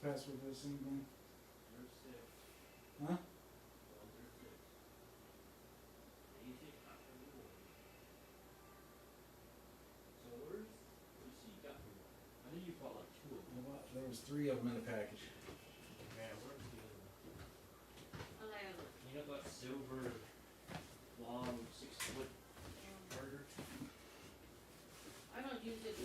password for this thing going? Huh? There was 3 of them in the package. You know that silver, long, 6-foot charger? I don't use it.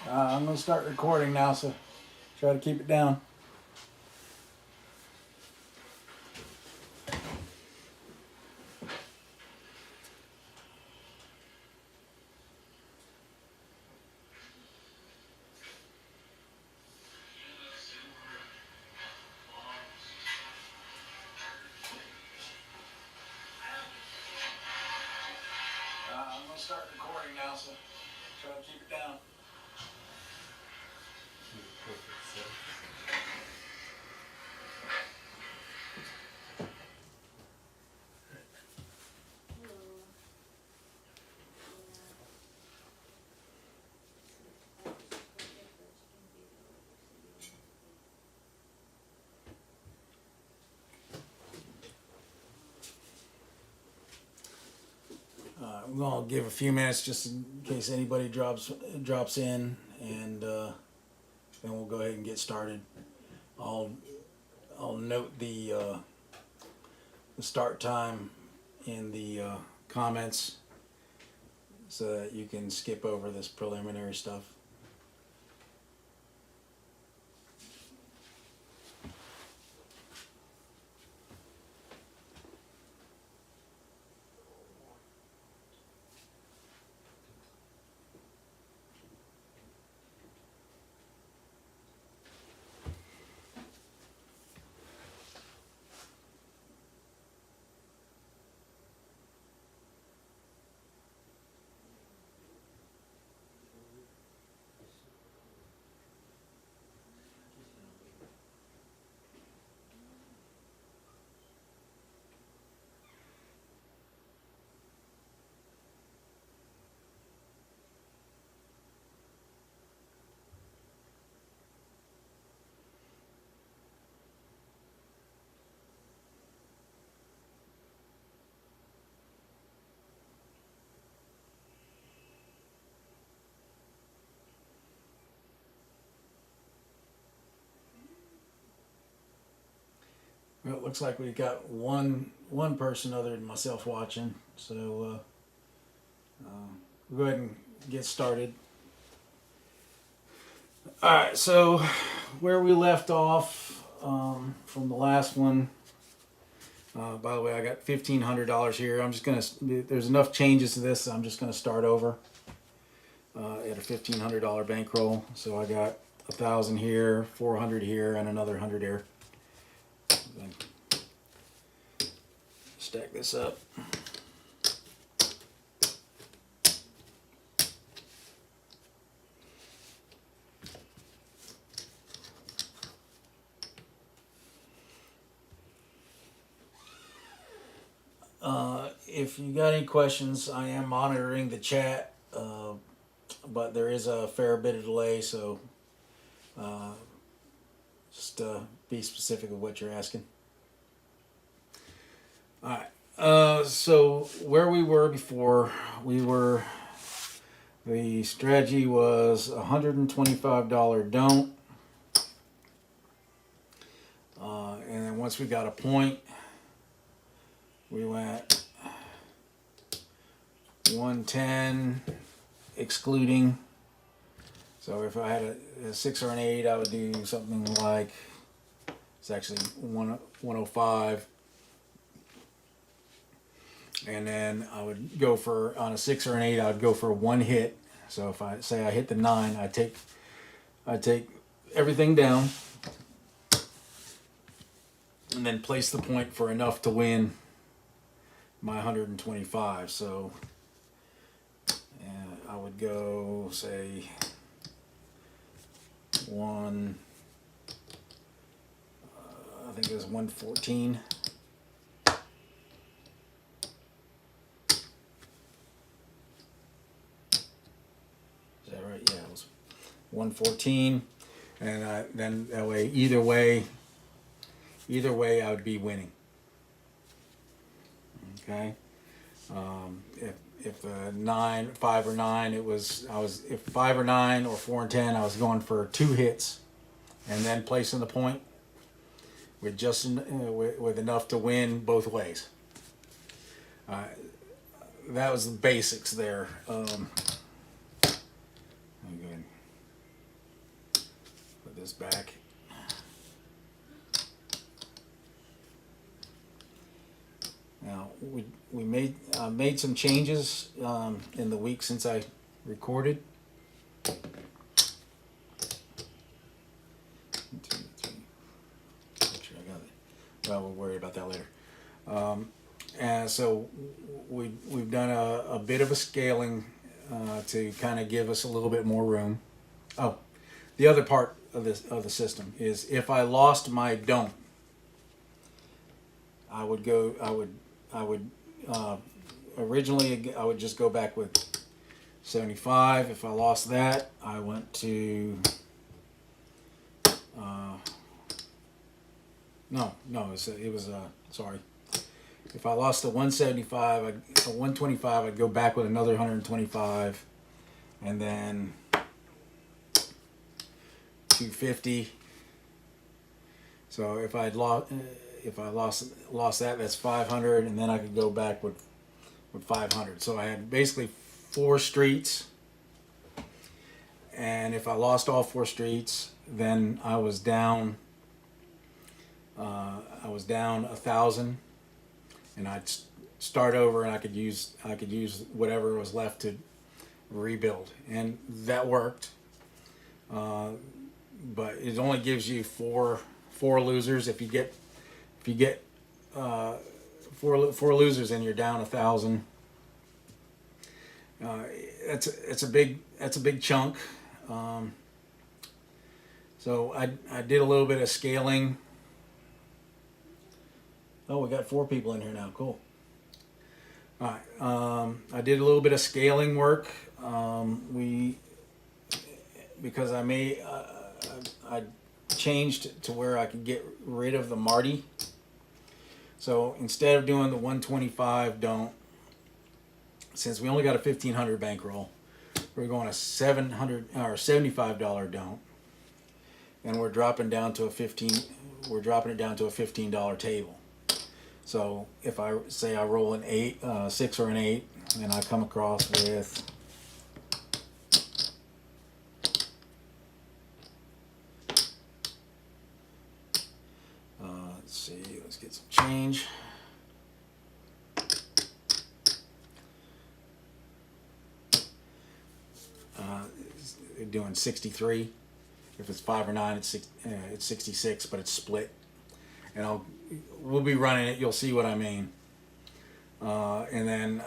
I'm going to start recording now, so try to keep it down. I'm going to start recording now, so try to keep it down. We're going to give a few minutes just in case anybody drops in, and then we'll go ahead and get started. I'll note the start time in the comments so that you can skip over this preliminary stuff. Well, it looks like we've got one person other than myself watching, so we'll go ahead and get started. All right, so where we left off from the last one. By the way, I got $1,500 here. I'm just gonna. There's enough changes to this. I'm just gonna start over at a $1,500 bankroll. So I got 1,000 here, 400 here, and another 100 here. Stack this up. If you got any questions, I am monitoring the chat, but there is a fair bit of delay, so just be specific of what you're asking. All right. So where we were before, the strategy was $125 don't. And then once we got a point, we went 110 excluding. So if I had a 6 or an 8, I would do something like, it's actually 105. And then I would go for, on a 6 or an 8, I would go for one hit. So if I say I hit the 9, I take everything down. and then place the point for enough to win my 125. So I would go, say, I think it was 114. Is that right? Yeah, it was 114. And then that way, either way, I would be winning. Okay. If 5 or 9, if 5 or 9 or 4 and 10, I was going for 2 hits, and then placing the point with just with enough to win both ways. That was the basics there. I'm going to put this back. Now we made some changes in the week since I recorded. 1, 2, 3. Make sure I got it. Well, we'll worry about that later. And so we've done a bit of a scaling to kind of give us a little bit more room. Oh, the other part of the system is if I lost my don't, originally I would just go back with 75. If I lost that, I went to it was sorry. If I lost the 175, 125, I'd go back with another 125, and then 250. So if I lost that, that's 500, and then I could go back with 500. So I had basically 4 streets, and if I lost all 4 streets, then I was down 1,000, and I'd start over, and I could use whatever was left to rebuild, and that worked. But it only gives you four losers. If you get 4 losers and you're down 1,000, it's a big chunk. So I did a little bit of scaling. Oh, we got 4 people in here now. Cool. All right. I did a little bit of scaling work. Because I changed to where I could get rid of the Marty. So instead of doing the 125 don't, since we only got a 1,500 bankroll, we're going a $700 or $75 don't, and we're dropping it down to a $15 table. So if I say I roll an 8, 6 or an 8, and I come across with let's get some change. Doing 63. If it's 5 or 9, it's 66, but it's split. And we'll be running it. You'll see what I mean. And then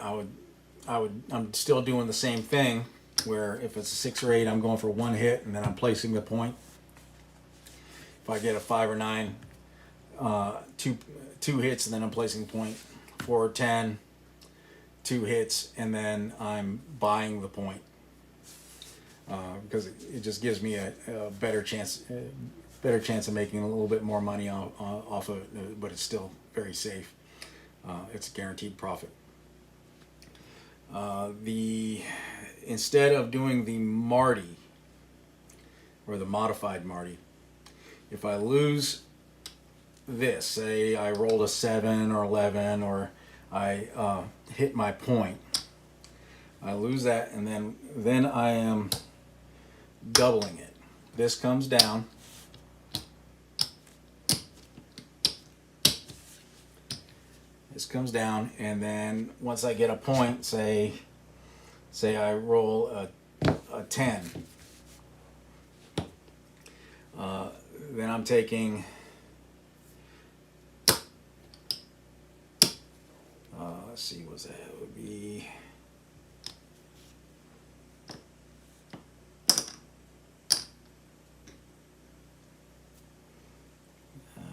I'm still doing the same thing, where if it's a 6 or 8, I'm going for 1 hit, and then I'm placing the point. If I get a 5 or 9, two hits, and then I'm placing point. 4 or 10, 2 hits, and then I'm buying the point. Because it just gives me a better chance of making a little bit more money off of it, but it's still very safe. It's a guaranteed profit. Instead of doing the Marty or the modified Marty, if I lose this, say I rolled a 7 or 11, or I hit my point, I lose that, and then I am doubling it. This comes down. This comes down, and then once I get a point, say I roll a 10, then I'm taking let's see, what's that? It would be.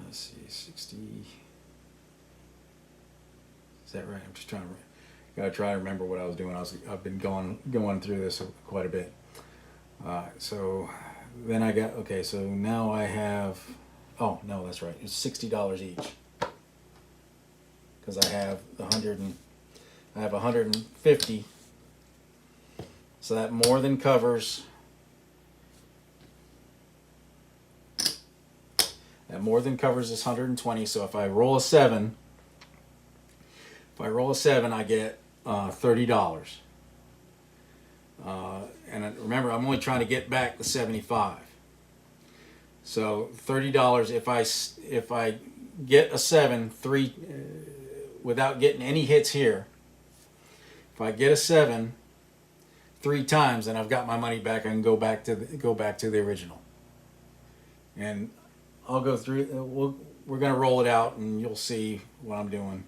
Let's see, 60. Is that right? I'm just trying to. Gotta try to remember what I was doing. I've been going through this quite a bit. So then I got, okay, so now I have, oh no, that's right, it's $60 each, because I have 150, so that more than covers this 120. So if I roll a 7, I get $30. And remember, I'm only trying to get back the 75. So $30 if I get a 7 without getting any hits here. If I get a 7 3 times, then I've got my money back. I can go back to the original. And I'll go through. We're going to roll it out, and you'll see what I'm doing.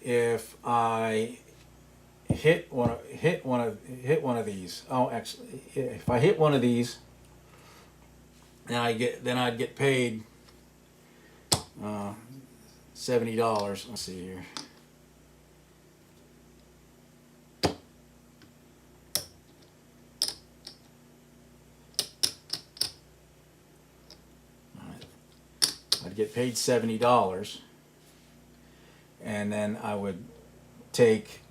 If I hit one of these. Oh, actually, if I hit one of these, then I'd get paid $70. Let's see here. All right. I'd get paid $70, and then I would take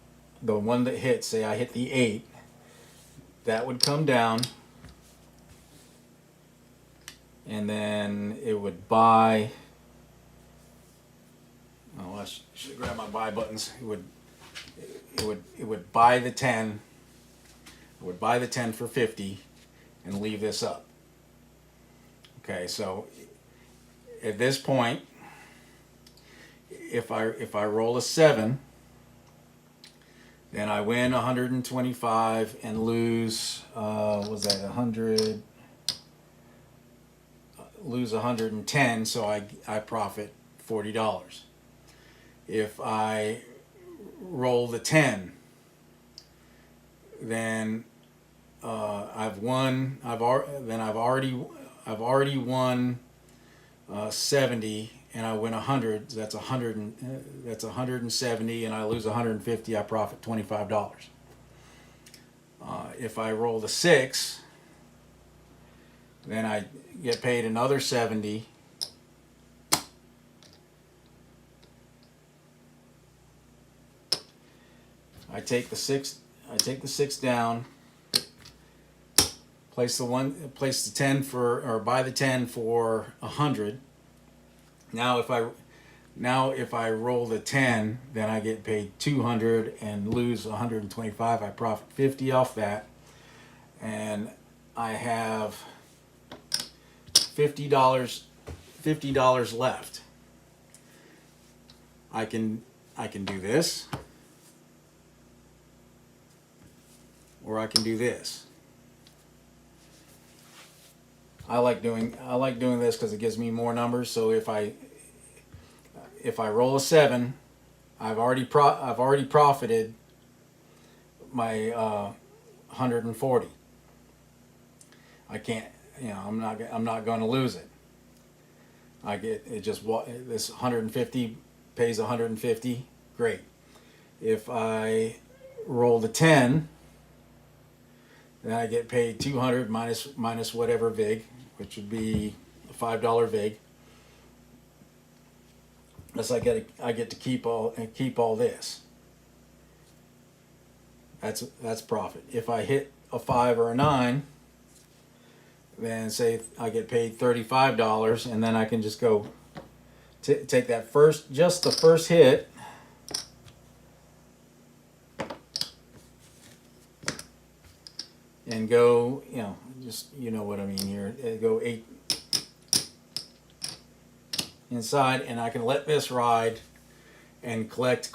the one that hits, say I hit the 8, that would come down, and then it would buy, oh, I should grab my buy buttons. It would buy the 10. It would buy the 10 for 50 and leave this up. Okay, so at this point, if I roll a 7, then I win 125 and lose, was that 100? Lose 110, so I profit $40. If I roll the 10, then I've already won 70. And I win 100. That's 100. That's 170, and I lose 150. I profit $25. If I roll the 6, then I get paid another 70. I take the 6. I take the 6 down. Place the 10 for, or buy the 10 for 100. Now if I roll the 10, then I get paid 200 and lose 125. I profit 50 off that, and I have $50 left. I can do this, or I can do this. I like doing this because it gives me more numbers. So if I roll a 7, I've already profited my 140. I can't, I'm not going to lose it. I get it, just this 150 pays 150. Great. If I roll the 10, then I get paid 200 minus whatever vig, which would be a $5 vig. Plus I get to keep all this. That's profit. If I hit a 5 or a 9, then say I get paid $35, and then I can just go take that the first hit, and go, just, what I mean here, go 8 inside, and I can let this ride and collect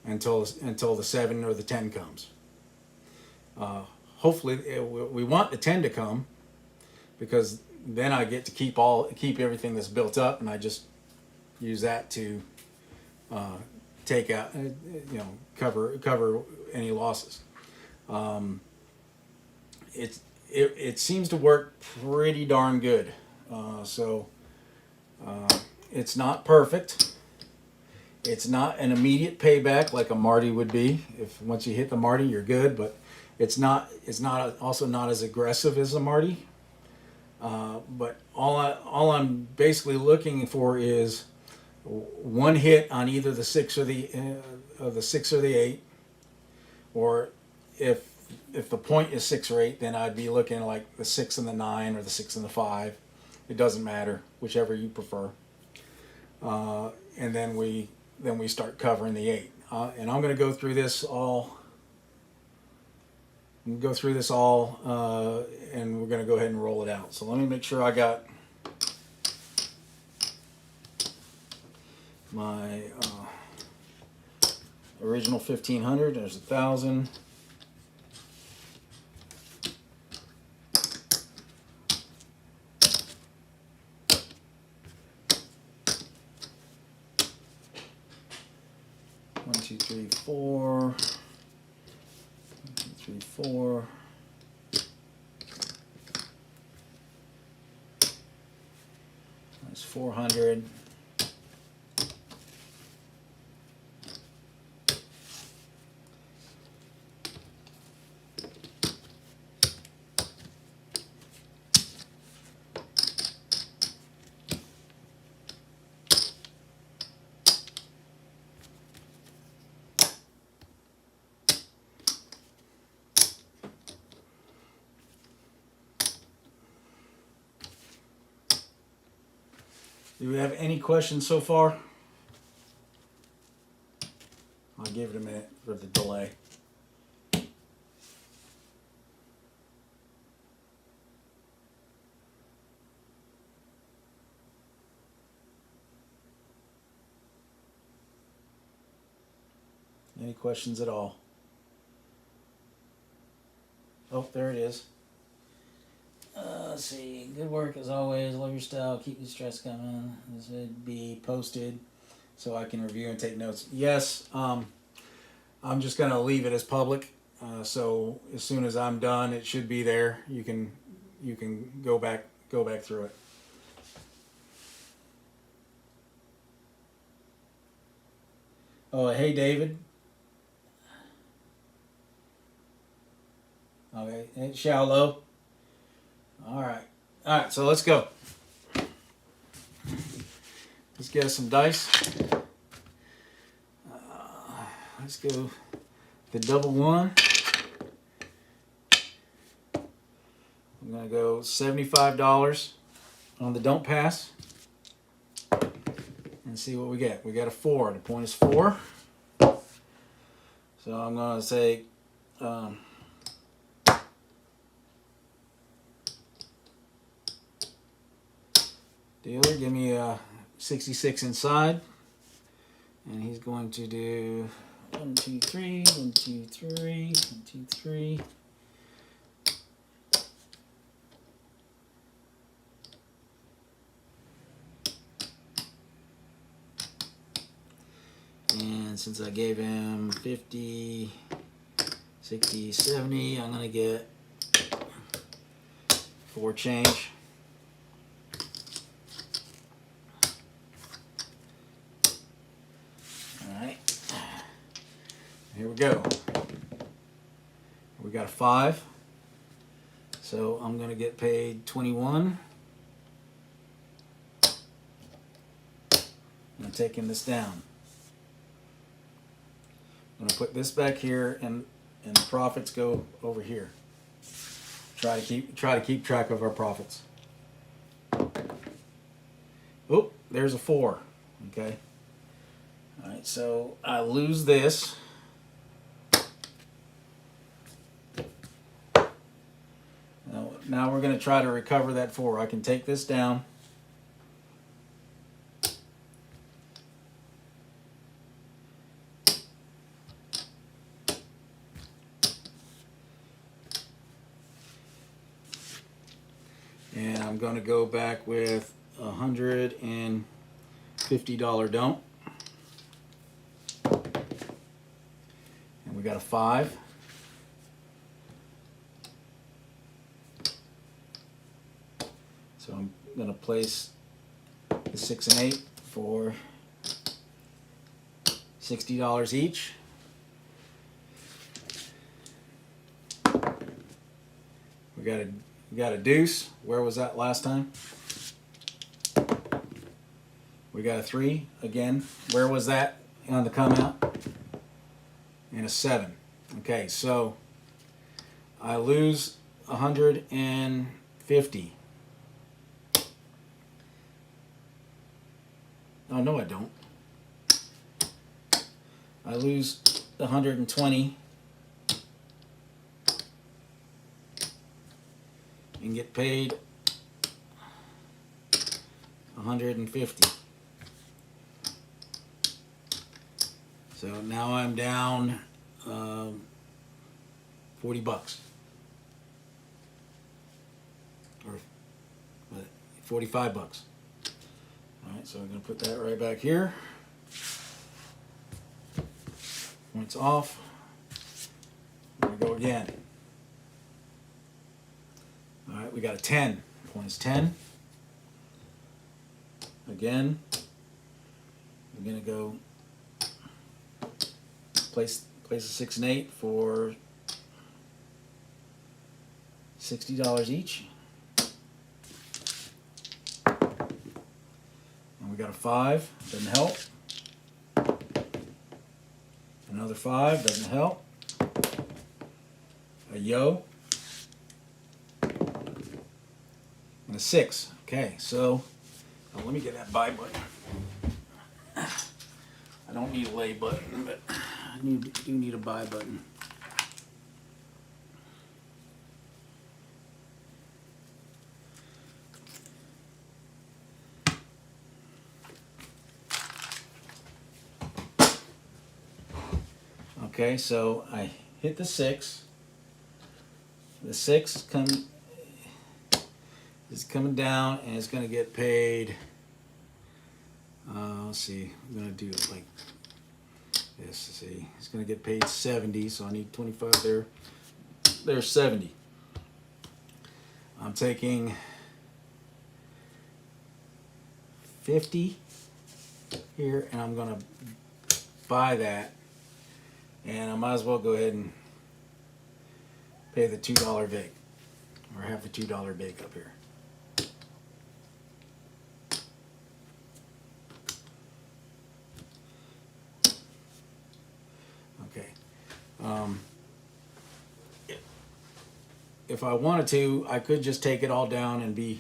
until the 7 or the 10 comes. Hopefully we want the 10 to come, because then I get to keep everything that's built up, and I just use that to take out, cover any losses. It seems to work pretty darn good. It's not perfect. It's not an immediate payback like a Marty would be. If once you hit the Marty, you're good. But it's not. Also not as aggressive as a Marty. But all I'm basically looking for is one hit on either the 6 or the 8, or if the point is 6 or 8, then I'd be looking like the 6 and the 9 or the 6 and the 5. It doesn't matter, whichever you prefer. And then we start covering the 8. And I'm going to go through this all. And we're going to go ahead and roll it out. So let me make sure I got my original 1500. There's 1,000. One, two, three, four. 1, 2, 3, 4. That's 400. Do we have any questions so far? I'll give it a minute for the delay. Any questions at all? Oh, there it is. Let's see. Good work as always. Love your style. Keep the stress coming. This would be posted so I can review and take notes. Yes. I'm just gonna leave it as public. So as soon as I'm done, it should be there. You can go back through it. Oh, hey David. Okay, hey, shallow. All right, so let's go. Let's get us some dice. Let's go the double one. I'm gonna go $75 on the don't pass and see what we get. We got a 4. The point is 4. So I'm gonna say. Dealer, give me a 66 inside, and he's going to do 1, 2, 3, 1, 2, 3, 1, 2, 3. And since I gave him 50, 60, 70, I'm gonna get 4 change. Here we go. We got a 5. So I'm going to get paid 21. I'm taking this down. I'm going to put this back here, and the profits go over here. Try to keep track of our profits. Oh, there's a 4. Okay. All right, so I lose this. Now we're going to try to recover that 4. I can take this down. And I'm going to go back with 100 and $50 don't. And we got a 5. So I'm going to place the 6 and 8 for $60 each. We got a deuce. Where was that last time? We got a 3 again. Where was that on the come out? And a 7. Okay, so I lose 150. Oh no, I don't. I lose 120 and get paid 150. So now I'm down 40 bucks. Or 45 bucks. Alright, so I'm going to put that right back here. Points off. There we go again. Alright, we got a 10. Points 10. Again. I'm going to go place a 6 and 8 for $60 each. And we got a 5, doesn't help. Another 5, doesn't help. A yo. And a 6. Okay, so let me get that buy button. I don't need a lay button, but I do need a buy button. Okay, so I hit the 6. The 6 is coming down and it's going to get paid. Let's see, I'm going to do it like this. Let's see, it's going to get paid 70, so I need 25 there. There's 70. I'm taking 50 here and I'm going to buy that. And I might as well go ahead and pay the $2 vig, or have the $2 vig up here. Okay. If I wanted to, I could just take it all down and be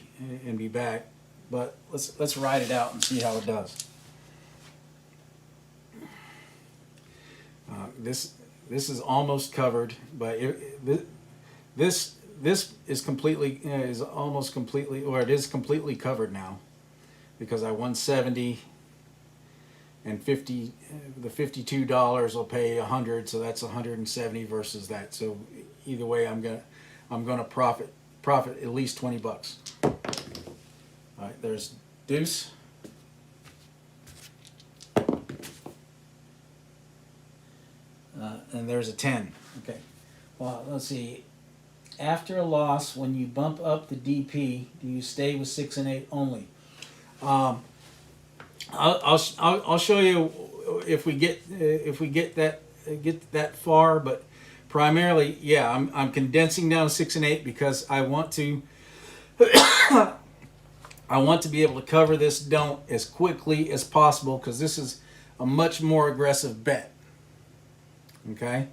back, but let's ride it out and see how it does. This is almost covered, but this is completely is almost completely, or it is completely covered now, because I won 70 and 50. The $52 will pay 100, so that's 170 versus that. So either way, I'm gonna profit at least 20 bucks. All right, there's deuce. And there's a 10. Okay. Well, let's see. After a loss, when you bump up the DP, do you stay with 6 and 8 only? I'll show you if we get that far, but primarily, yeah, I'm condensing down to 6 and 8 because I want to be able to cover this don't as quickly as possible, because this is a much more aggressive bet. Okay,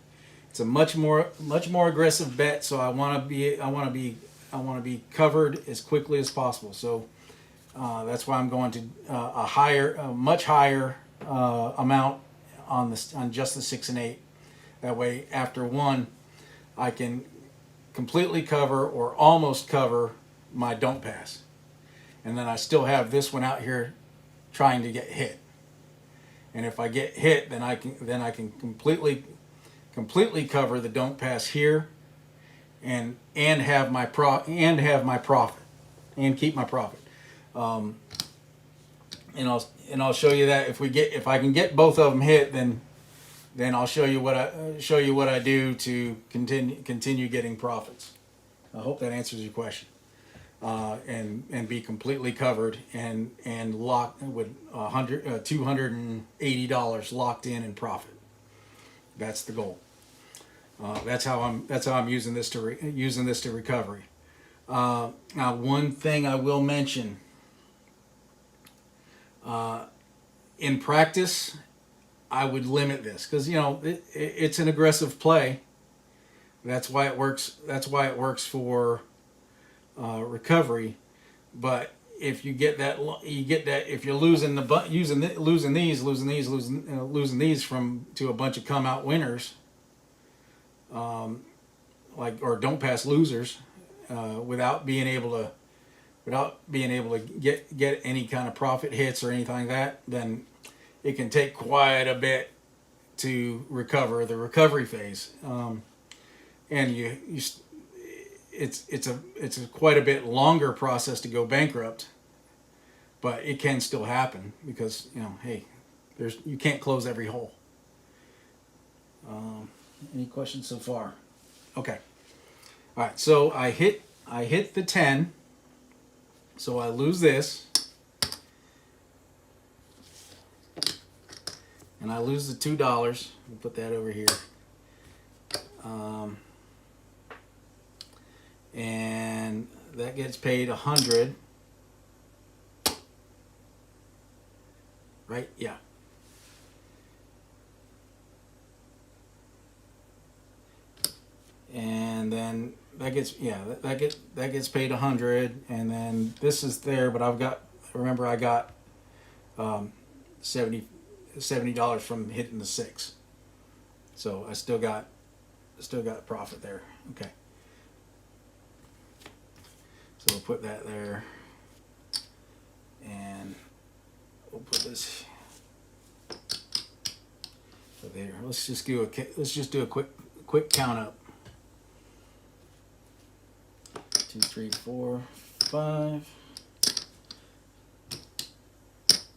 it's a much more aggressive bet, so I want to be covered as quickly as possible. So that's why I'm going to a much higher amount on just the 6 and 8. That way, after one, I can completely cover or almost cover my don't pass, and then I still have this one out here trying to get hit. And if I get hit, then I can completely cover the don't pass here, and have my profit and keep my profit. I'll show you that if I can get both of them hit, then I'll show you what I do to continue getting profits. I hope that answers your question. And be completely covered and locked with $280 locked in profit. That's the goal. That's how I'm using this to recovery. Now, one thing I will mention. In practice, I would limit this because it's an aggressive play. That's why it works. That's why it works for recovery. But if you get that, if you're losing losing these from to a bunch of come out winners, or don't pass losers, without being able to get any kind of profit hits or anything like that, then it can take quite a bit to recover the recovery phase. And it's a quite a bit longer process to go bankrupt, but it can still happen because hey, you can't close every hole. Any questions so far? Okay. All right. So I hit the 10. So I lose this, and I lose the $2. We'll put that over here. And that gets paid 100. Right? Yeah. And then that gets paid 100, and then this is there, but I got $70 from hitting the 6, so I still got profit there. Okay, so we'll put that there, and we'll put this there. Let's just do a quick count up. 2, 3, 4, 5.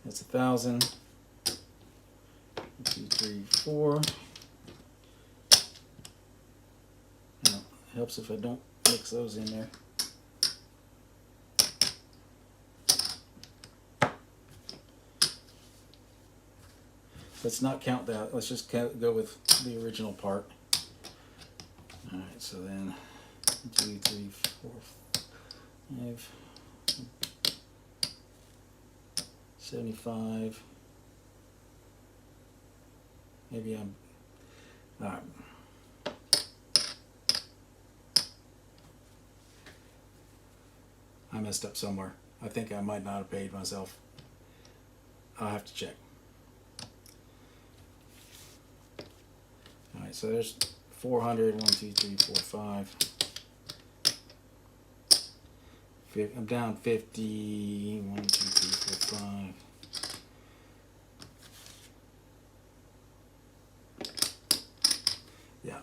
That's 1,000. 2, 3, 4. Now, it helps if I don't mix those in there. Let's not count that. Let's just go with the original part. All right. So then. 2, 3, 4, 5, 75. Maybe I'm. All right. I messed up somewhere. I think I might not have paid myself. I'll have to check. All right. So there's 400. 1, 2, 3, 4, 5. I'm down 50. 1, 2, 3, 4, 5. Yeah,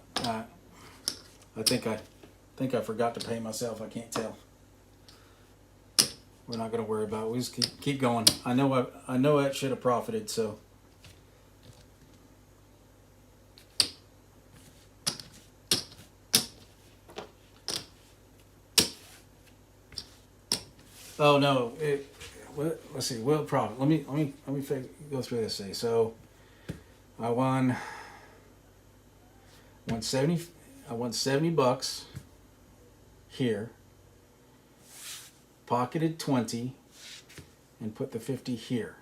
I think I forgot to pay myself. I can't tell. We're not going to worry about it. We just keep going. I know I should have profited. So. Oh no! Let's see. Well, profit. Let me go through this. So, I won 70. I won $70 here. Pocketed 20, and put the 50 here.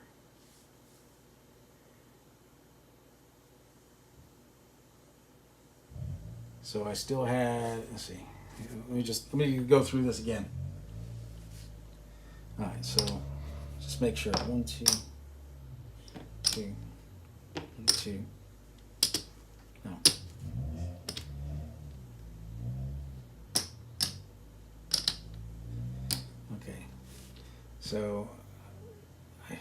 So I still had. Let's see. Let me go through this again. All right, so just make sure 1, 2, 2, 1, 2. No. Okay, so I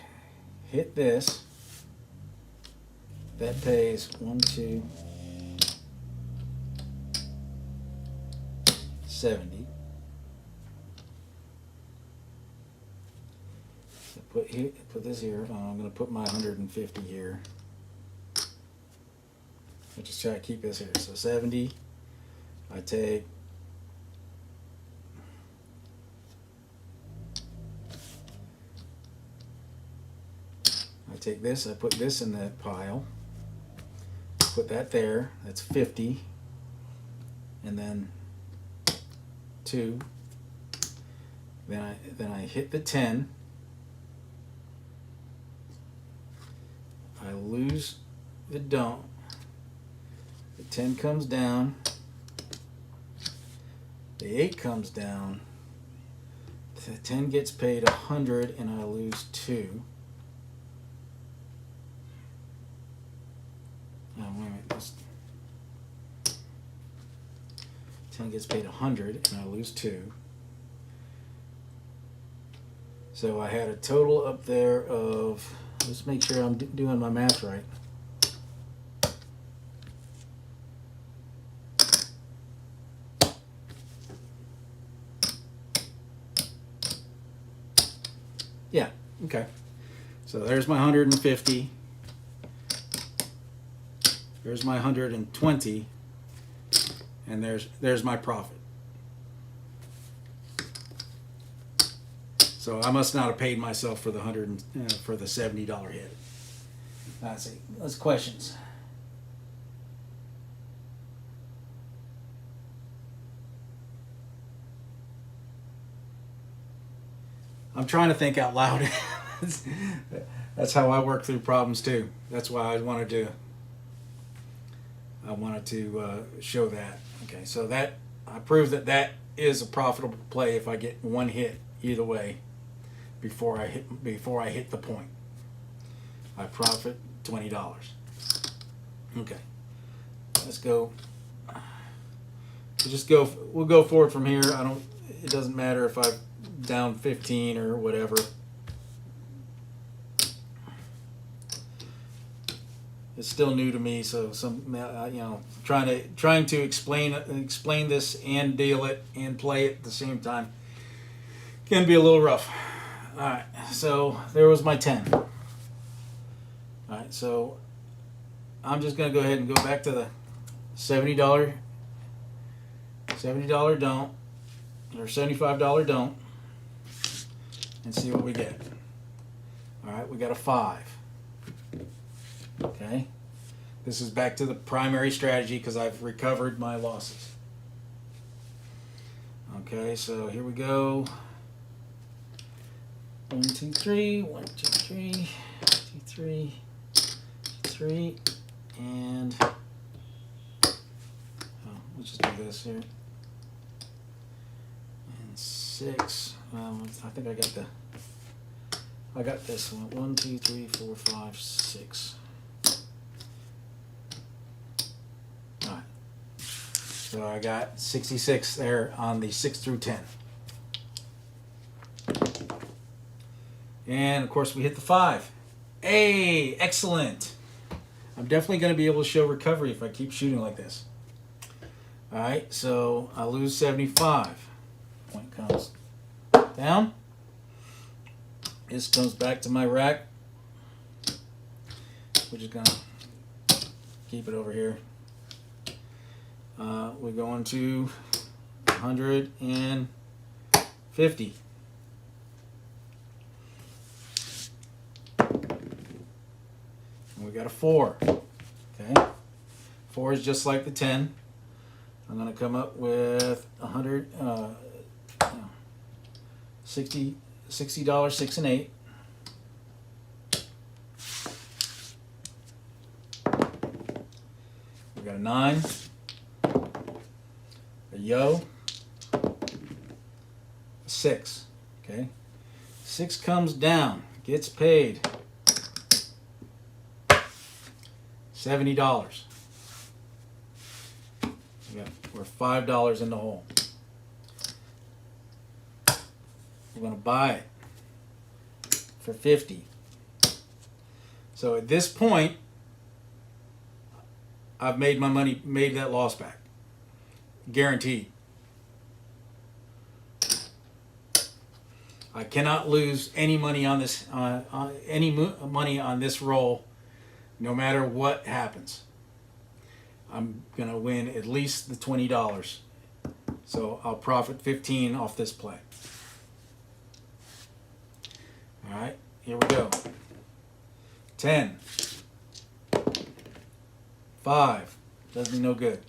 hit this. That pays 1, 2, 70. put this here. I'm gonna put my 150 here. I just try to keep this here. So 70. I take this. I put this in that pile. Put that there. That's 50. And then 2. Then I hit the 10. I lose the don't. The 10 comes down. The 8 comes down. The 10 gets paid 100 and I lose 2. Oh, wait a minute. This 10 gets paid 100 and I lose 2. So I had a total up there of, let's make sure I'm doing my math right. Yeah, okay. So there's my 150. There's my 120. And there's my profit. So I must not have paid myself for the for the $70 hit. Let's see. Let's questions. I'm trying to think out loud. That's how I work through problems too. That's why I wanted to show that. Okay, so that I proved that is a profitable play if I get one hit either way before I hit the point. I profit $20. Okay, let's go. We'll go forward from here. It doesn't matter if I'm down 15 or whatever. It's still new to me, so trying to explain this and deal it and play it at the same time can be a little rough. All right, so there was my 10. All right, so I'm just gonna go ahead and go back to the $70 don't, or $75 don't, and see what we get. All right, we got a 5. Okay, this is back to the primary strategy because I've recovered my losses. Okay, so here we go. 1, 2, 3, 1, 2, 3, 2, 3, 3, and let's just do this here. And 6. I think I got this one. 1, 2, 3, 4, 5, 6. All right. So I got 66 there on the 6 through 10. And of course we hit the 5. Hey, excellent. I'm definitely going to be able to show recovery if I keep shooting like this. All right, so I lose 75. Point comes down. This comes back to my rack. We're just going to keep it over here. We're going to 150. And we got a 4. Okay, 4 is just like the 10. I'm going to come up with $60, 6 and 8. We got a 9, a yo, a 6. Okay, 6 comes down, gets paid $70. We're $5 in the hole. We're going to buy it for 50. So at this point, I've made my money, made that loss back, guaranteed. I cannot lose any money on this money on this roll, no matter what happens. I'm gonna win at least the $20, so I'll profit 15 off this play. All right, here we go. 10, 5, does me no good.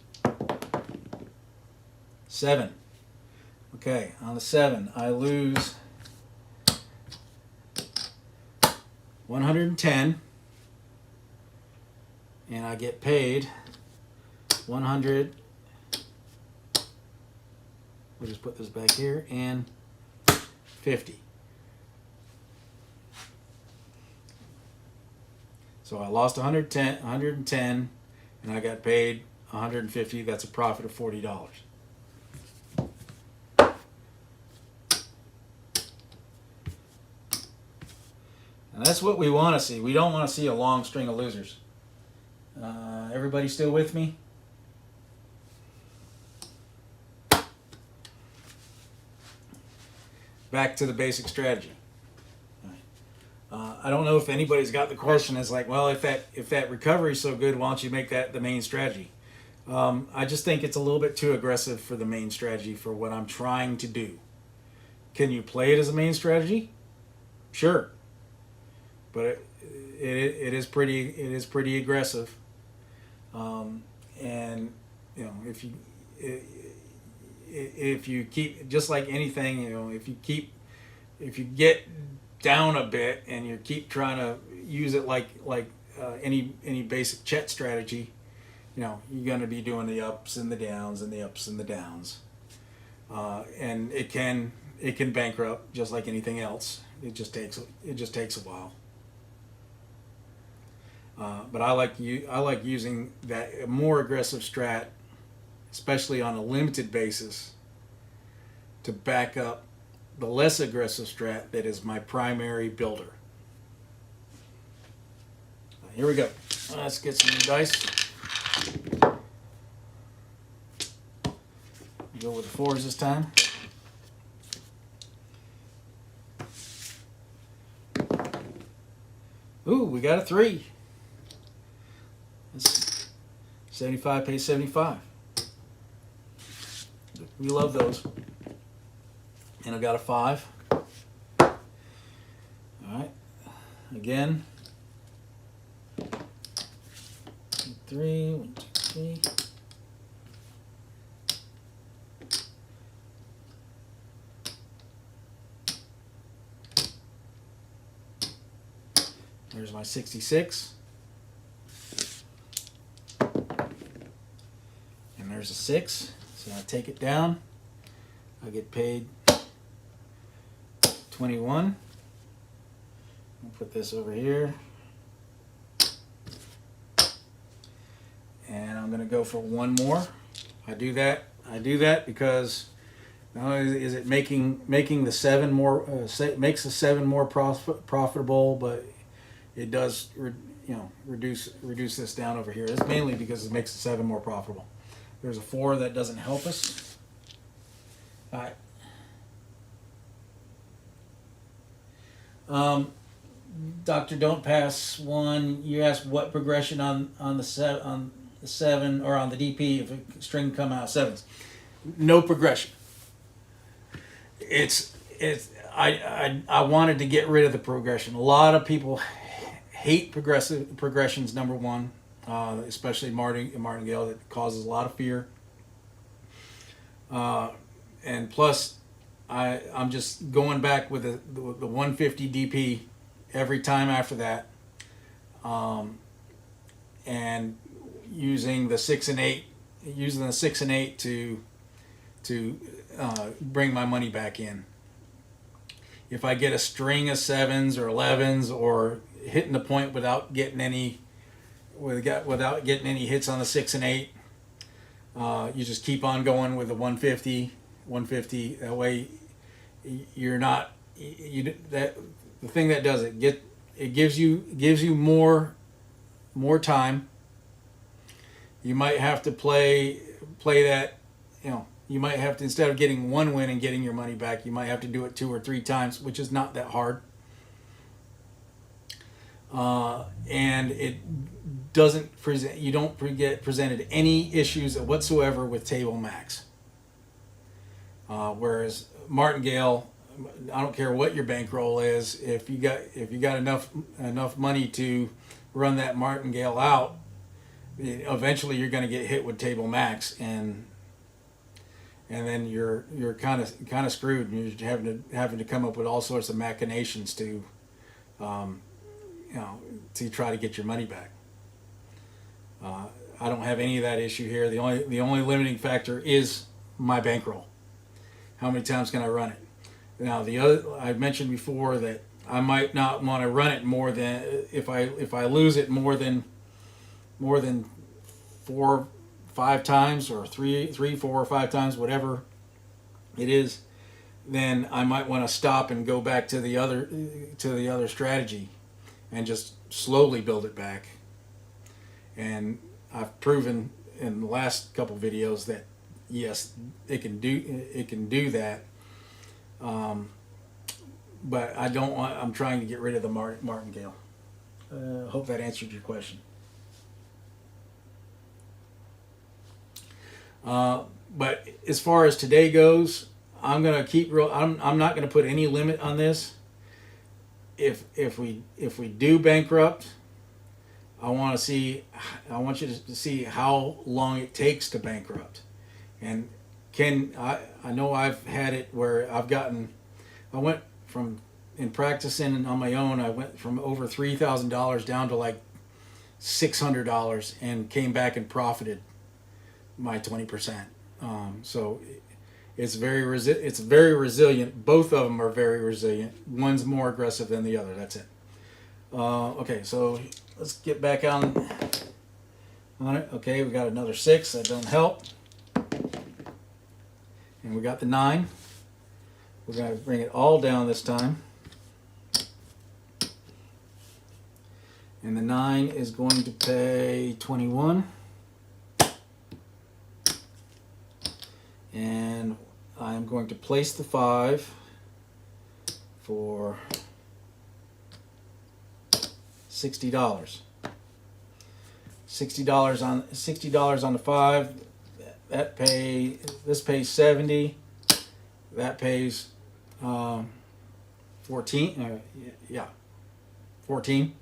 7. Okay, on the 7, I lose 110, and I get paid 100. We'll just put this back here, and 50. So I lost 110, and I got paid 150. That's a profit of $40. And that's what we want to see. We don't want to see a long string of losers. Everybody still with me? Back to the basic strategy. I don't know if anybody's got the question. It's like, well, if that recovery is so good, why don't you make that the main strategy? I just think it's a little bit too aggressive for the main strategy for what I'm trying to do. Can you play it as a main strategy? Sure, but it is pretty aggressive. And you know, if you keep, just like anything, you know, if you get down a bit and you keep trying to use it like any basic Chet strategy, you know, you're going to be doing the ups and the downs and the ups and the downs, and it can bankrupt just like anything else. It just takes a while. But I like using that more aggressive strat, especially on a limited basis, to back up the less aggressive strat that is my primary builder. Here we go. Let's get some new dice. Go with the 4s this time. Ooh, we got a 3. That's 75 pays 75. We love those. And I got a 5. All right. Again. 3, 1, 2, 3. There's my 66. And there's a 6. So I take it down. I get paid 21. I'll put this over here. And I'm going to go for one more. I do that because not only is it making the 7 more makes the 7 more profitable, but it does reduce this down over here. It's mainly because it makes the 7 more profitable. There's a 4 that doesn't help us. All right. Doctor, don't pass 1. You asked what progression on the 7 or on the DP if a string come out 7s. No progression. I wanted to get rid of the progression. A lot of people hate progressions. Number one, especially Marty and martingale, that causes a lot of fear. And plus, I'm just going back with the 150 DP every time after that, and using the 6 and 8, to bring my money back in. If I get a string of 7s or 11s or hitting the point without getting any hits on the 6 and 8, you just keep on going with the 150. That way, you're not the thing that does it gives you more time. You might have to play that, You might have to, instead of getting one win and getting your money back, you might have to do it 2 or 3 times, which is not that hard. And it doesn't present, you don't get presented any issues whatsoever with table max. Whereas martingale, I don't care what your bankroll is, if you got enough money to run that martingale out, eventually you're going to get hit with table max, and then you're kind of screwed, and you're having to come up with all sorts of machinations to to try to get your money back. I don't have any of that issue here. The only limiting factor is my bankroll. How many times can I run it? Now the other, I mentioned before that I might not want to run it more than, if I lose it more than 4, 5 times, or 3, 4 or 5 times, whatever it is, then I might want to stop and go back to the other strategy and just slowly build it back. And I've proven in the last couple videos that yes, it can do that. But I don't want. I'm trying to get rid of the martingale. Hope that answered your question. But as far as today goes, I'm gonna keep real. I'm not gonna put any limit on this. If we do bankrupt, I want you to see how long it takes to bankrupt. And I know I've had it where I went from, in practicing on my own, I went from over $3,000 down to like $600 and came back and profited my 20%. So it's very resilient. Both of them are very resilient. One's more aggressive than the other. That's it. Okay, so let's get back on it. Okay, we got another 6. That doesn't help. And we got the 9. We're going to bring it all down this time. And the 9 is going to pay 21. And I'm going to place the 5 for $60. $60 on the 5. This pays 70. That pays 14. 14.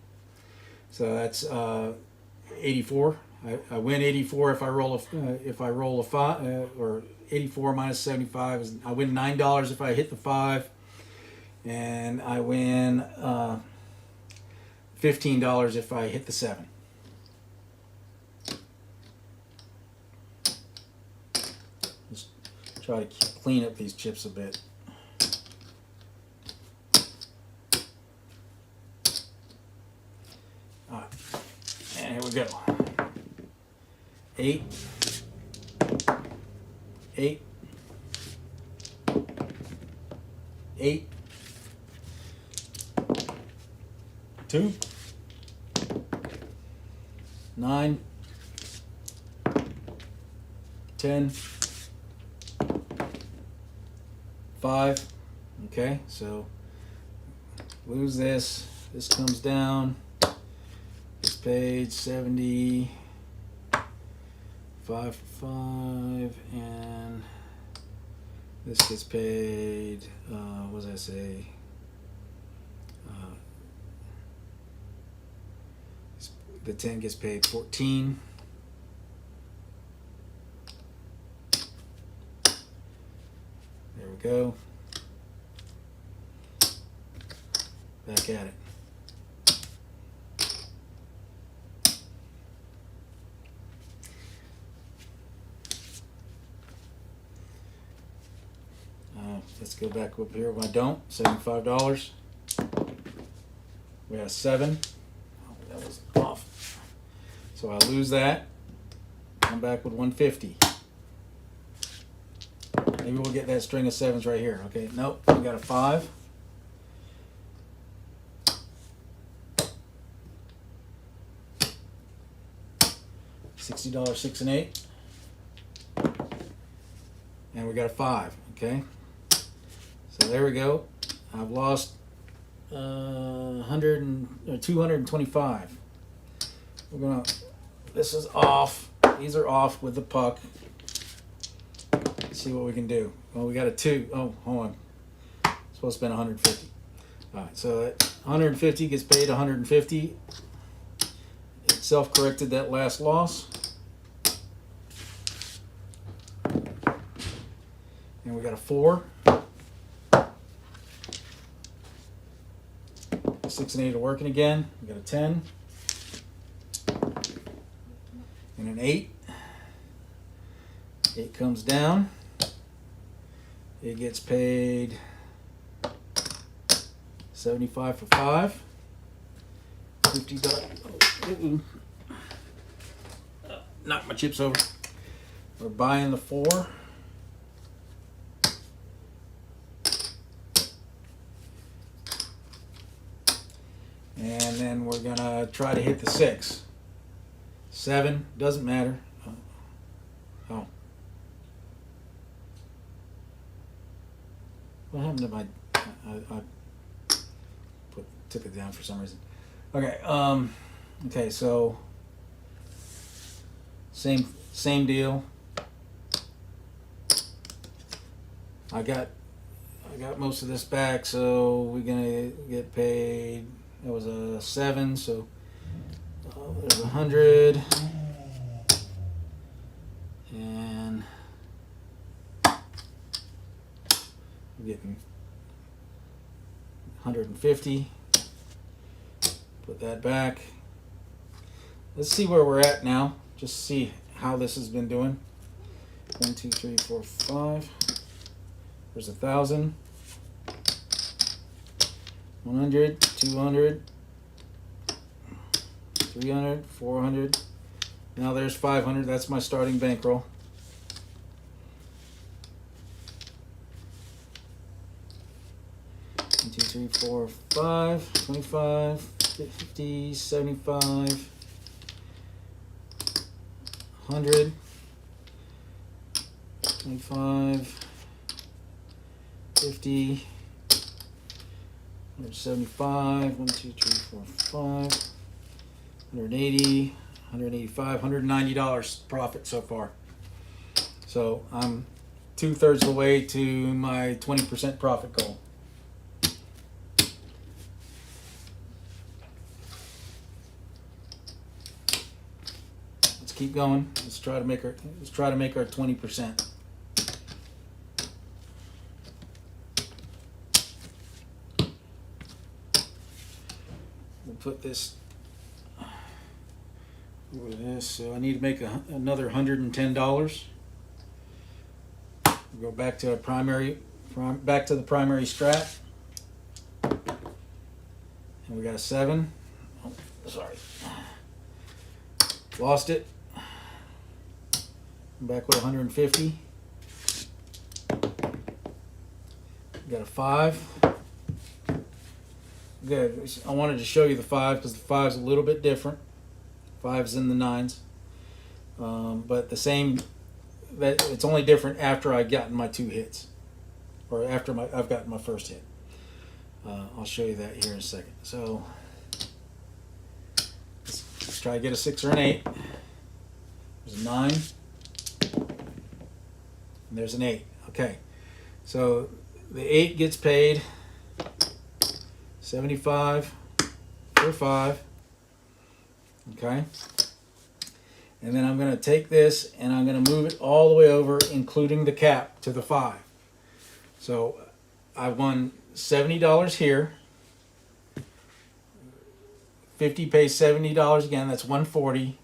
So that's 84. I win 84 if I roll a 5, or 84 minus 75 is, I win $9 if I hit the 5, and I win $15 if I hit the 7. Let's try to clean up these chips a bit. All right, and here we go. 8, 8, 8, 2, 9, 10, 5. Okay, so lose this. This comes down. It's paid 70. 5 for 5, and this gets paid, what did I say? The 10 gets paid 14. There we go. Back at it. Let's go back up here. If I don't, $75. We have 7. Oh, that was off. So I lose that. I'm back with 150. Maybe we'll get that string of 7s right here. Okay, nope. We got a 5. $60, 6 and 8. and we got a 5. Okay, so there we go. I've lost 225. We're gonna. This is off. These are off with the puck. Let's see what we can do. Well, we got a 2. Oh, hold on. Supposed to spend 150. All right, so that 150 gets paid 150. It self-corrected that last loss. And we got a 4. 6 and 8 are working again. We got a 10. And an 8. 8 comes down. It gets paid 75 for 5. $50. Knock my chips over. We're buying the 4. And then we're gonna try to hit the 6. 7 doesn't matter. Oh. What happened to my? I took it down for some reason. Okay. Okay. So same deal. I got most of this back, so we're gonna get paid. It was a 7, so there's 100, and we're getting 150. Put that back. Let's see where we're at now. Just see how this has been doing. 1, 2, 3, 4, 5. There's 1,000. 100, 200, 300, 400. Now there's 500. That's my starting bankroll. One, 2, 3, 4, 5, 25, 50, 75, 100, 25, 50, 175, 1, 2, 3, 4, 5, 180, 185, $190 profit so far. So I'm 2/3 of the way to my 20% profit goal. Let's keep going. Let's try to make our 20%. Put this over this, so I need to make another $110. We'll go back to the primary strat, and we got a 7. Oh, sorry, lost it. I'm back with 150. Got a 5. Good. I wanted to show you the 5 because the 5's a little bit different. 5's in the 9s, but the same. That it's only different after I've gotten my 2 hits, or after I've gotten my first hit. I'll show you that here in a second. So let's try to get a 6 or an 8. There's a 9, and there's an 8. Okay, so the 8 gets paid 75 for 5. Okay, and then I'm going to take this and I'm going to move it all the way over, including the cap, to the 5. So I won $70 here. 50 pays $70 again. That's 140.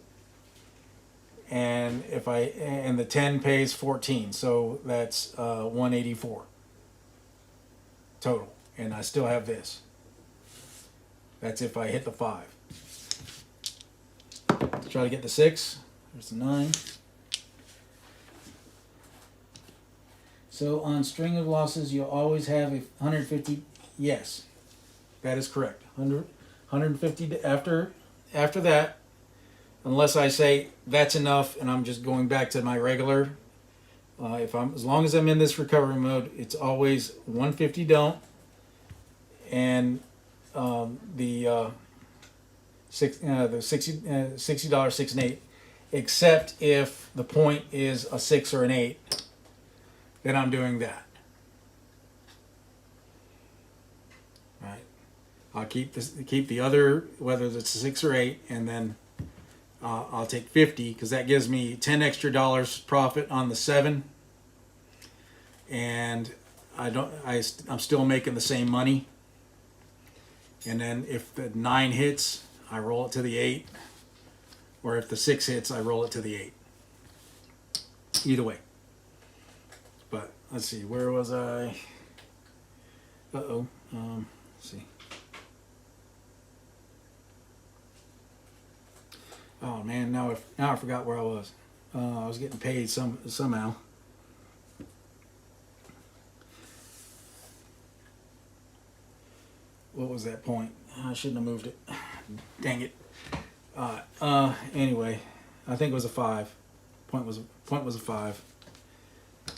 And and the 10 pays 14, so that's 184 total. And I still have this. That's if I hit the 5. Let's try to get the 6. There's the 9. So on string of losses, you'll always have a 150. Yes, that is correct. 150 after that, unless I say that's enough and I'm just going back to my regular as long as I'm in this recovery mode, it's always 150 don't, and the $60 6 and 8, except if the point is a 6 or an 8, then I'm doing that. Right. I'll keep the other, whether it's a 6 or 8, and then I'll take 50 because that gives me $10 extra profit on the 7, and I'm still making the same money. And then if the 9 hits, I roll it to the 8, or if the 6 hits, I roll it to the 8. Either way. But let's see, where was I? Let's see. Oh man, now I forgot where I was. I was getting paid somehow. What was that point? I shouldn't have moved it. Dang it. Anyway, I think it was a 5. Point was a 5.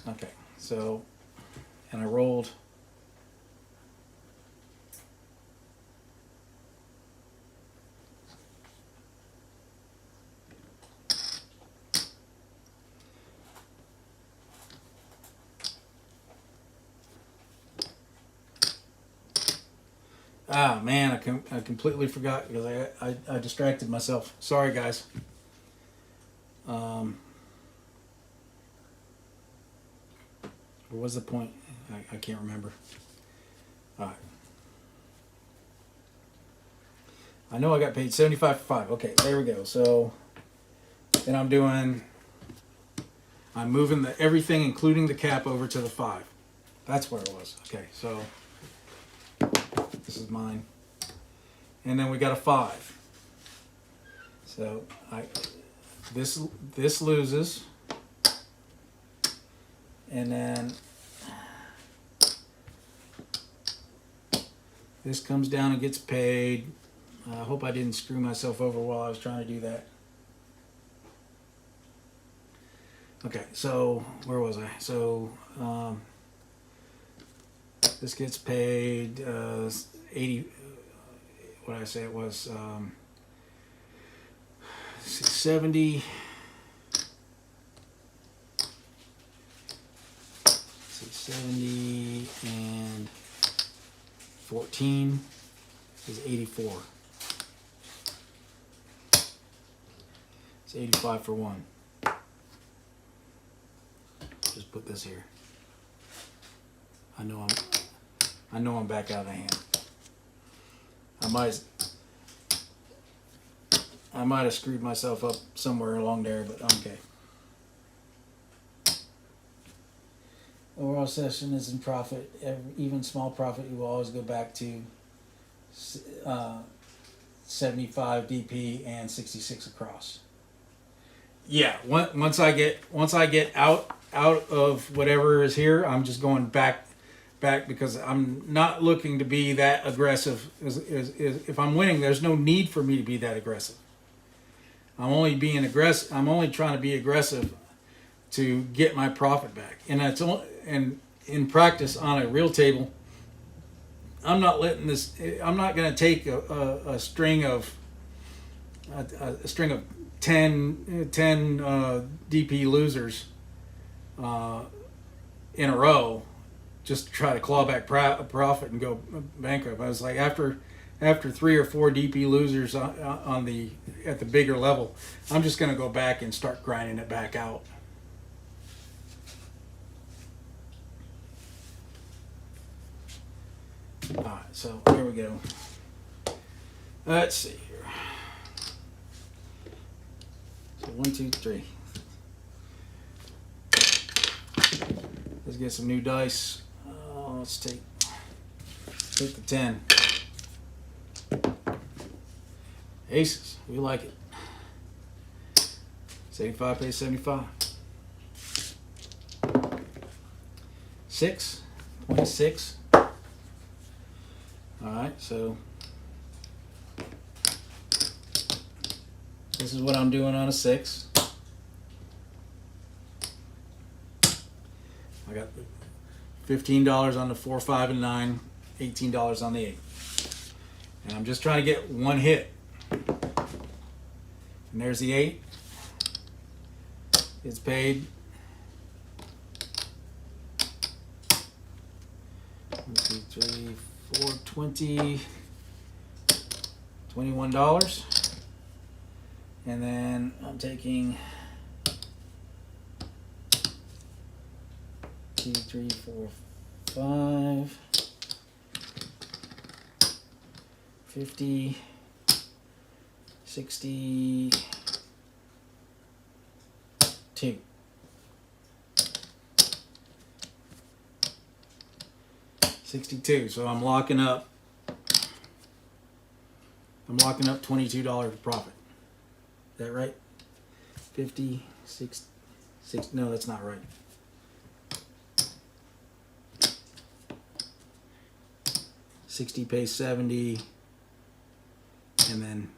Okay, so, and I rolled. Ah man, I completely forgot because I distracted myself. Sorry guys. What was the point? I can't remember. All right. I know I got paid 75 for 5. Okay, there we go. So then I'm moving everything, including the cap, over to the 5. That's where it was. Okay, so this is mine. And then we got a 5. So this loses. And then this comes down and gets paid. I hope I didn't screw myself over while I was trying to do that. Okay, so where was I? So this gets paid 80. What did I say it was? 670. 670 and 14 is 84. It's 85 for 1. Just put this here. I know I'm back out of hand. I might have screwed myself up somewhere along there, but I'm okay. Overall session is in profit. Even small profit, you will always go back to 75 DP and 66 across. Yeah, once I get out of whatever is here, I'm just going back because I'm not looking to be that aggressive. If I'm winning, there's no need for me to be that aggressive. I'm only trying to be aggressive to get my profit back. And in practice on a real table, I'm not going to take a string of 10 DP losers in a row just to try to claw back profit and go bankrupt. I was like, after 3 or 4 DP losers at the bigger level, I'm just going to go back and start grinding it back out. All right, so here we go. Let's see here. So 1, 2, 3. Let's get some new dice. Let's take the 10. Aces, we like it. 75 pays 75. 6.6. All right, so this is what I'm doing on a 6. I got $15 on the 4, 5, and 9, $18 on the 8. And I'm just trying to get one hit. And there's the 8. It's paid. 1, 2, 3, 4, 20, $21. And then I'm taking 2, 3, 4, 5, 50, 62. 62. So I'm locking up $22 of profit. Is that right? 50, 6, no, that's not right. 60 pays 70, and then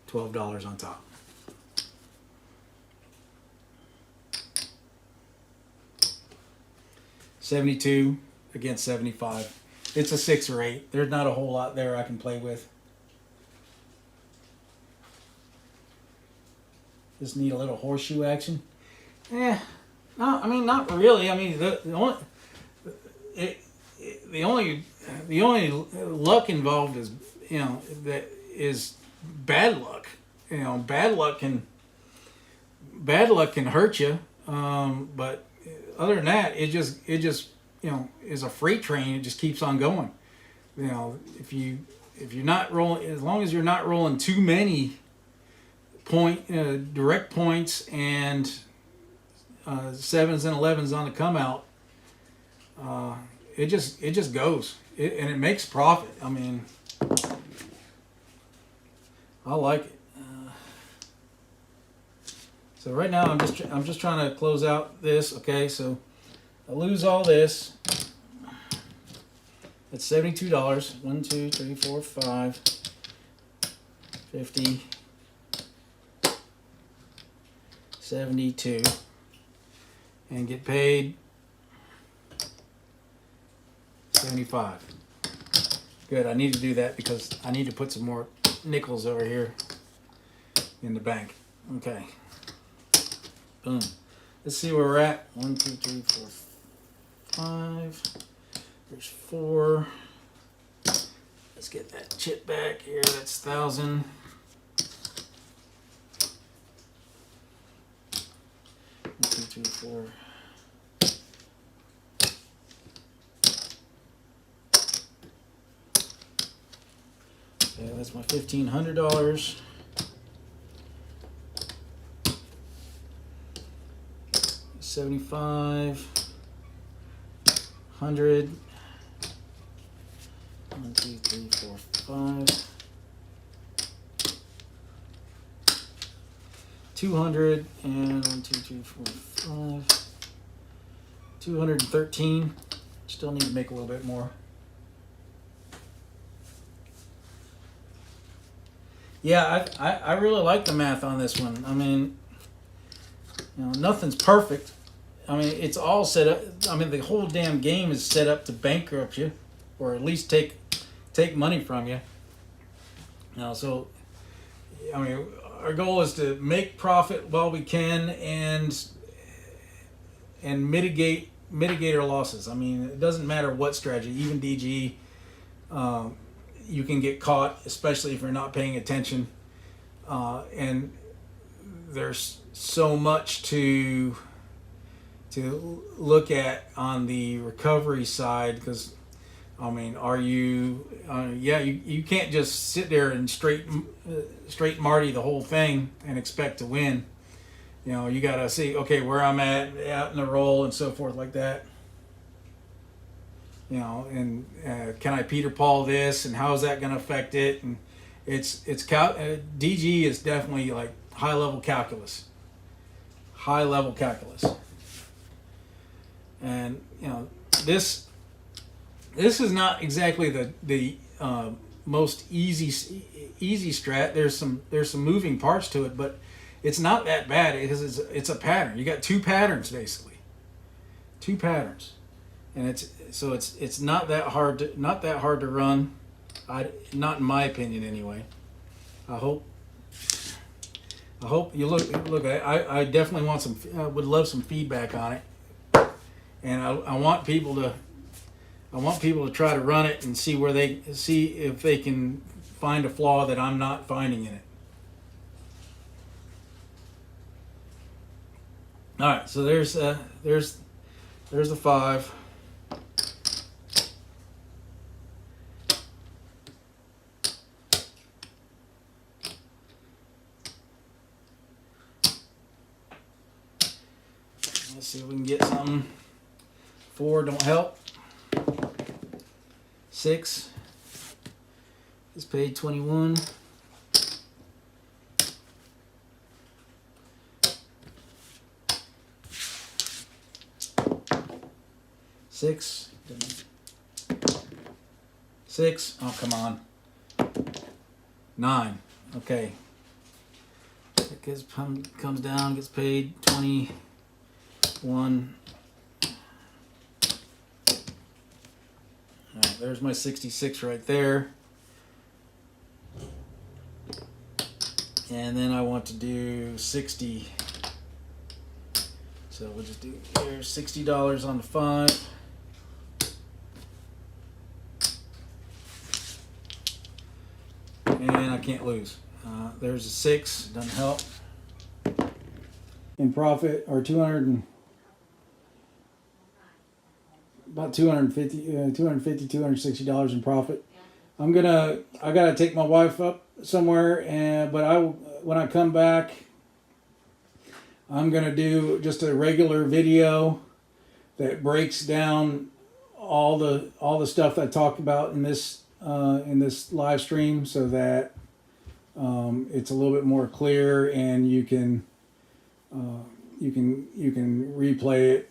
$12 on top. $72 against 75. It's a 6 or 8. There's not a whole lot there I can play with. Just need a little horseshoe action. No, I mean not really. I mean the only luck involved is that is bad luck. Bad luck can hurt you. But other than that, it just is a freight train. It just keeps on going. If you're not rolling, as long as you're not rolling too many direct points and 7s and 11s on the come out, it just goes, and it makes profit. I mean, I like it. So right now I'm just trying to close out this. Okay, so I lose all this. That's $72. 1, 2, 3, 4, 5, 50, 72, and get paid 75. Good. I need to do that because I need to put some more nickels over here in the bank. Okay. Boom. Let's see where we're at. 1, 2, 3, 4, 5. There's 4. Let's get that chip back here. That's 1,000. 1, 2, 3, 4. Okay, that's my $1,500. $75, 100, 1, 2, 3, 4, 5, 200, and 1, 2, 3, 4, 5, 213. Still need to make a little bit more. Yeah, I really like the math on this one. I mean, nothing's perfect. I mean, it's all set up. I mean, the whole damn game is set up to bankrupt you, or at least take money from you. So, I mean, our goal is to make profit while we can and mitigate our losses. I mean, it doesn't matter what strategy, even DG. You can get caught, especially if you're not paying attention. And there's so much to look at on the recovery side, because I mean, are you you can't just sit there and straight Marty the whole thing and expect to win. You got to see, okay, where I'm at out in the roll and so forth like that. And can I Peter Paul this, and how is that going to affect it? And DG is definitely like high level calculus. And this is not exactly the most easy strat. There's some moving parts to it, but it's not that bad because it's a pattern. You got 2 patterns basically. 2 patterns, and it's not that hard to run. Not in my opinion anyway. I hope you look. I definitely want some. Would love some feedback on it, and I want people to try to run it and see if they can find a flaw that I'm not finding in it. All right, so there's the 5. Let's see if we can get something. 4 don't help. 6 is paid 21. 6. 6. Oh, come on. 9. Okay. It comes down, gets paid 21. All right, there's my 66 right there. And then I want to do 60. So we'll just do here's $60 on the 5. And I can't lose. There's a 6, doesn't help. In profit, or about $260 in profit. I gotta take my wife up somewhere, when I come back, I'm gonna do just a regular video that breaks down all the stuff that I talked about in this live stream, so that it's a little bit more clear, and you can replay it